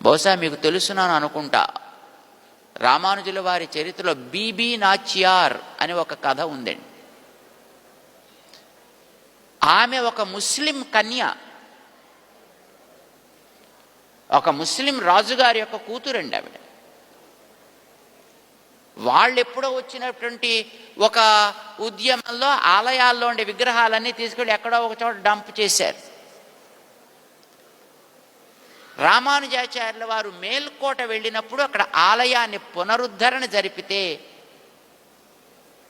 బహుశా మీకు తెలుసునని అనుకుంటా, రామానుజుల వారి చరిత్రలో బీబీ నాచ్యార్ అని ఒక కథ ఉందండి. ఆమె ఒక ముస్లిం కన్య, ఒక ముస్లిం రాజుగారి యొక్క కూతురండి ఆవిడ. వాళ్ళు ఎప్పుడో వచ్చినటువంటి ఒక ఉద్యమంలో ఆలయాల్లో ఉండే విగ్రహాలన్నీ తీసుకెళ్ళి ఎక్కడో ఒక చోట డంప్ చేశారు. రామానుజాచార్యుల వారు మేల్కోట వెళ్ళినప్పుడు అక్కడ ఆలయాన్ని పునరుద్ధరణ జరిపితే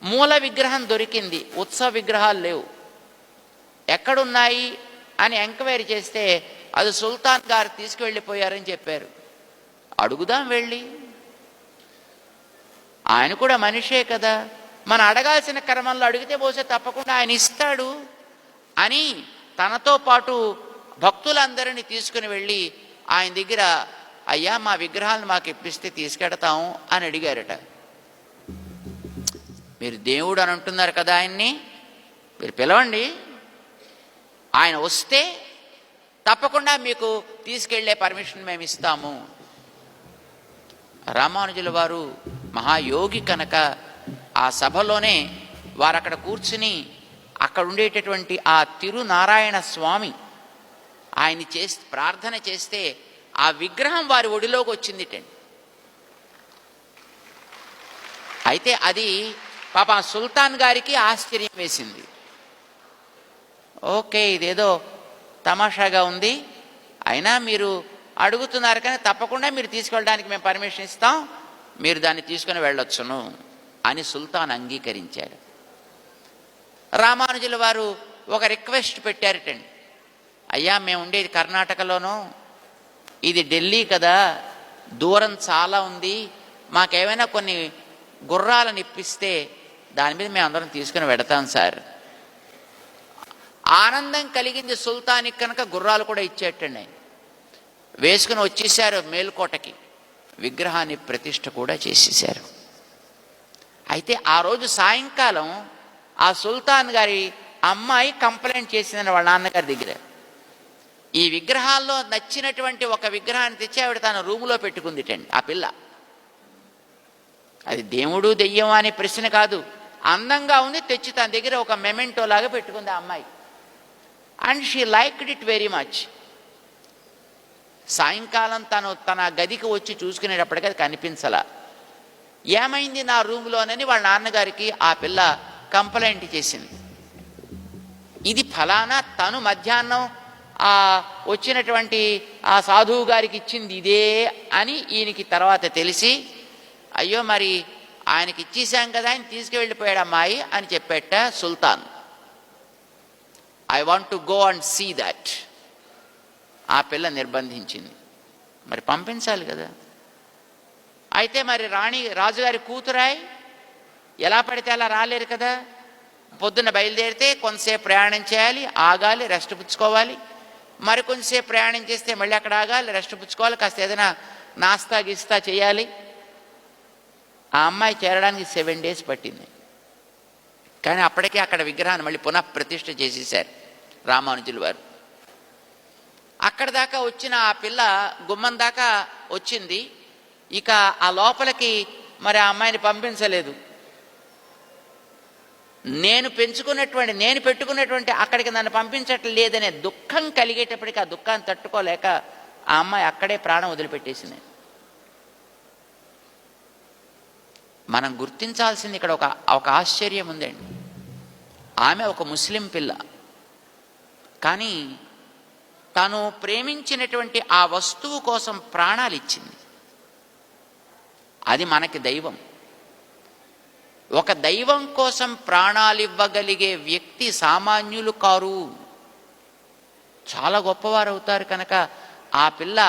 మూల విగ్రహం దొరికింది, ఉత్సవ విగ్రహాలు లేవు. ఎక్కడున్నాయి అని ఎంక్వైరీ చేస్తే అది సుల్తాన్ గారు తీసుకువెళ్ళిపోయారని చెప్పారు. అడుగుదాం వెళ్ళి, ఆయన కూడా మనిషే కదా, మనం అడగాల్సిన క్రమంలో అడిగితే బహుశా తప్పకుండా ఆయన ఇస్తాడు అని తనతో పాటు భక్తులందరినీ తీసుకుని వెళ్ళి ఆయన దగ్గర, అయ్యా మా విగ్రహాలను మాకు ఇప్పిస్తే తీసుకెడతాము అని అడిగారట. మీరు దేవుడు అని అంటున్నారు కదా, ఆయన్ని మీరు పిలవండి, ఆయన వస్తే తప్పకుండా మీకు తీసుకెళ్లే పర్మిషన్ మేము ఇస్తాము. రామానుజుల వారు మహాయోగి కనుక ఆ సభలోనే వారు అక్కడ కూర్చుని అక్కడ ఉండేటటువంటి ఆ తిరునారాయణ స్వామి ఆయన్ని ప్రార్థన చేస్తే ఆ విగ్రహం వారి ఒడిలోకి వచ్చిందిటండి. అయితే అది పాప సుల్తాన్ గారికి ఆశ్చర్యం వేసింది. ఓకే, ఇదేదో తమాషాగా ఉంది, అయినా మీరు అడుగుతున్నారు కానీ తప్పకుండా మీరు తీసుకెళ్ళడానికి మేము పర్మిషన్ ఇస్తాం, మీరు దాన్ని తీసుకుని వెళ్ళొచ్చును అని సుల్తాన్ అంగీకరించారు. రామానుజుల వారు ఒక రిక్వెస్ట్ పెట్టారటండి, అయ్యా మేము ఉండేది కర్ణాటకలోనూ, ఇది ఢిల్లీ కదా, దూరం చాలా ఉంది, మాకేమైనా కొన్ని గుర్రాలను ఇప్పిస్తే దాని మీద మేము అందరం తీసుకుని వెడతాం సార్. ఆనందం కలిగింది సుల్తానికి కనుక గుర్రాలు కూడా ఇచ్చేటండి. ఆయన వేసుకుని వచ్చేసారు మేల్కోటకి, విగ్రహాన్ని ప్రతిష్ఠ కూడా చేసేసారు. అయితే ఆ రోజు సాయంకాలం ఆ సుల్తాన్ గారి అమ్మాయి కంప్లైంట్ చేసిందని వాళ్ళ నాన్నగారి దగ్గర. ఈ విగ్రహాల్లో నచ్చినటువంటి ఒక విగ్రహాన్ని తెచ్చి ఆవిడ తన రూములో పెట్టుకుందిటండి. ఆ పిల్ల, అది దేవుడు దెయ్యం అనే ప్రశ్న కాదు, అందంగా ఉంది, తెచ్చి తన దగ్గర ఒక మెమెంటో లాగా పెట్టుకుంది ఆ అమ్మాయి. And she liked it very much. సాయంకాలం తన గదికి వచ్చి చూసుకునేటప్పటికీ అది కనిపించలా. ఏమైంది నా రూమ్లోనని వాళ్ళ నాన్నగారికి ఆ పిల్ల కంప్లైంట్ చేసింది. ఇది ఫలానా తను మధ్యాహ్నం వచ్చినటువంటి ఆ సాధువు గారికి ఇచ్చింది ఇదే అని ఈయనకి తర్వాత తెలిసి, అయ్యో మరి ఆయనకి ఇచ్చేసాం కదా, ఆయన తీసుకువెళ్ళిపోయాడు అమ్మాయి అని చెప్పేట సుల్తాన్. I want to go and see that. ఆ పిల్ల నిర్బంధించింది, మరి పంపించాలి కదా. అయితే మరి రాజుగారి కూతురాయి ఎలా పడితే అలా రాలేరు కదా. పొద్దున్న బయలుదేరితే కొంతసేపు ప్రయాణం చేయాలి, ఆగాలి, రెస్ట్ పుచ్చుకోవాలి. మరి కొంతసేపు ప్రయాణం చేస్తే మళ్ళీ అక్కడ ఆగాలి, రెస్ట్ పుచ్చుకోవాలి, కాస్త ఏదైనా నాస్తా గిస్తా చేయాలి. ఆ అమ్మాయి చేరడానికి 7 days పట్టింది. కానీ అప్పటికే అక్కడ విగ్రహాన్ని మళ్ళీ పునః ప్రతిష్ఠ చేసేసారు రామానుజుల వారు. అక్కడ దాకా వచ్చిన ఆ పిల్ల గుమ్మం దాకా వచ్చింది. ఇక ఆ లోపలికి మరి ఆ అమ్మాయిని పంపించలేదు. నేను పెట్టుకున్నటువంటి అక్కడికి నన్ను పంపించట్లేదనే దుఃఖం కలిగేటప్పటికి ఆ దుఃఖాన్ని తట్టుకోలేక ఆ అమ్మాయి అక్కడే ప్రాణం వదిలిపెట్టేసింది. మనం గుర్తించాల్సింది ఇక్కడ ఒక ఆశ్చర్యం ఉందండి. ఆమె ఒక ముస్లిం పిల్ల, కానీ తను ప్రేమించినటువంటి ఆ వస్తువు కోసం ప్రాణాలు ఇచ్చింది. అది మనకి దైవం. ఒక దైవం కోసం ప్రాణాలు ఇవ్వగలిగే వ్యక్తి సామాన్యులు కారు, చాలా గొప్పవారు అవుతారు. కనుక ఆ పిల్ల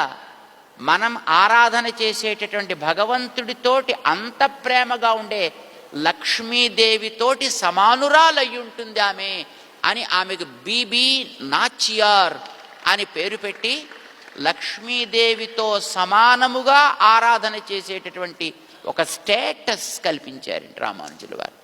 మనం ఆరాధన చేసేటటువంటి భగవంతుడితోటి అంత ప్రేమగా ఉండే లక్ష్మీదేవితోటి సమానురాలయ్యి ఉంటుంది ఆమె అని ఆమెకు బీబీ నాచియార్ అని పేరు పెట్టి లక్ష్మీదేవితో సమానముగా ఆరాధన చేసేటటువంటి ఒక స్టేటస్ కల్పించారు రామానుజుల వారు.